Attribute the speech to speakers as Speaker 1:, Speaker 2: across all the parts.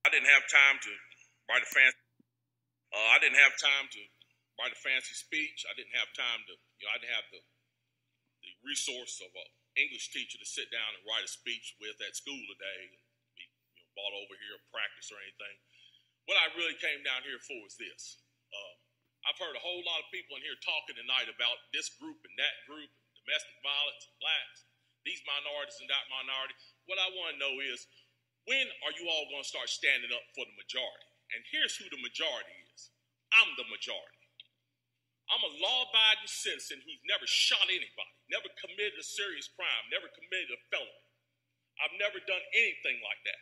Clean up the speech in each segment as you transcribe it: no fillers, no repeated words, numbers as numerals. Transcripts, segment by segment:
Speaker 1: I didn't have time to write a fancy. I didn't have time to write a fancy speech. I didn't have time to, I didn't have the resource of an English teacher to sit down and write a speech with at school today and be brought over here to practice or anything. What I really came down here for is this. I've heard a whole lot of people in here talking tonight about this group and that group, and domestic violence, and blacks, these minorities and that minority. What I want to know is, when are you all going to start standing up for the majority? And here's who the majority is. I'm the majority. I'm a law-abiding citizen who's never shot anybody, never committed a serious crime, never committed a felony. I've never done anything like that.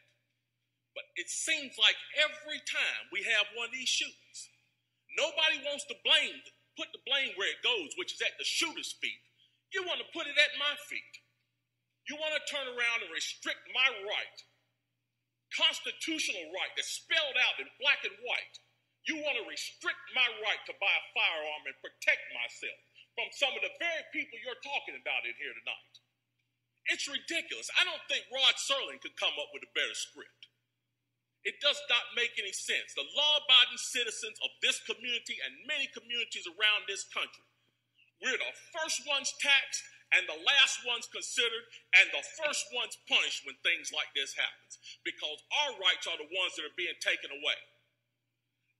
Speaker 1: But it seems like every time we have one of these shootings, nobody wants to put the blame where it goes, which is at the shooter's feet. You want to put it at my feet. You want to turn around and restrict my right, constitutional right that's spelled out in black and white. You want to restrict my right to buy a firearm and protect myself from some of the very people you're talking about in here tonight. It's ridiculous. I don't think Rod Serling could come up with a better script. It does not make any sense. The law-abiding citizens of this community and many communities around this country, we're the first ones taxed and the last ones considered and the first ones punished when things like this happens, because our rights are the ones that are being taken away.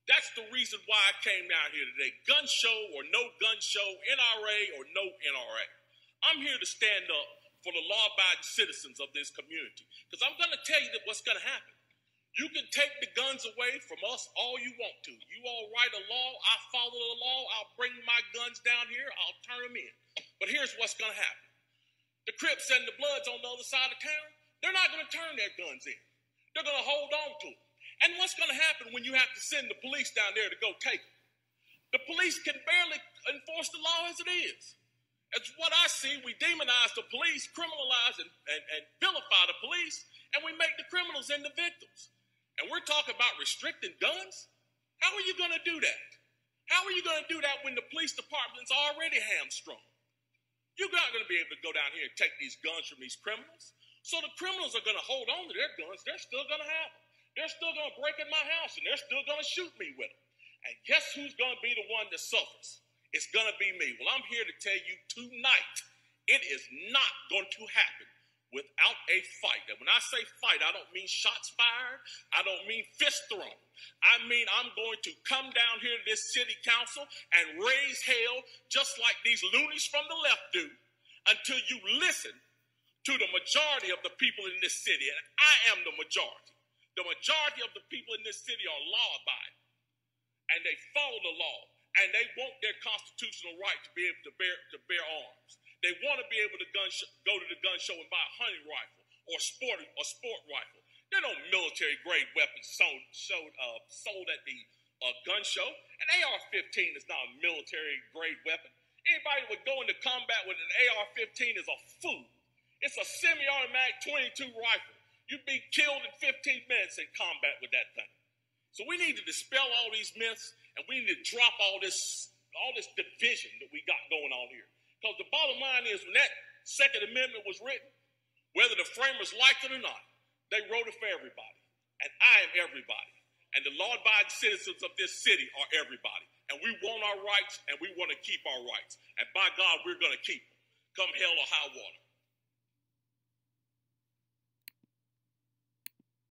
Speaker 1: That's the reason why I came down here today. Gun show or no gun show, NRA or no NRA. I'm here to stand up for the law-abiding citizens of this community, because I'm going to tell you that what's going to happen. You can take the guns away from us all you want to. You all write a law, I follow the law, I'll bring my guns down here, I'll turn them in. But here's what's going to happen. The Crips and the Bloods on the other side of town, they're not going to turn their guns in. They're going to hold on to them. And what's going to happen when you have to send the police down there to go take them? The police can barely enforce the law as it is. It's what I see. We demonize the police, criminalize and vilify the police, and we make the criminals into victims. And we're talking about restricting guns? How are you going to do that? How are you going to do that when the police department's already hamstrung? You're not going to be able to go down here and take these guns from these criminals. So the criminals are going to hold on to their guns. They're still going to have them. They're still going to break in my house, and they're still going to shoot me with them. And guess who's going to be the one that suffers? It's going to be me. Well, I'm here to tell you tonight, it is not going to happen without a fight. And when I say fight, I don't mean shots fired. I don't mean fist thrown. I mean I'm going to come down here to this city council and raise hell just like these loonies from the left do until you listen to the majority of the people in this city. And I am the majority. The majority of the people in this city are law-abiding, and they follow the law, and they want their constitutional right to be able to bear arms. They want to be able to go to the gun show and buy a hunting rifle or sport rifle. There are no military-grade weapons sold at the gun show. An AR-15 is not a military-grade weapon. Anybody who would go into combat with an AR-15 is a fool. It's a semi-automatic 22 rifle. You'd be killed in 15 minutes in combat with that thing. So we need to dispel all these myths, and we need to drop all this division that we got going on here. Because the bottom line is, when that Second Amendment was written, whether the framers liked it or not, they wrote it for everybody. And I am everybody. And the law-abiding citizens of this city are everybody. And we want our rights, and we want to keep our rights. And by God, we're going to keep them, come hell or high water.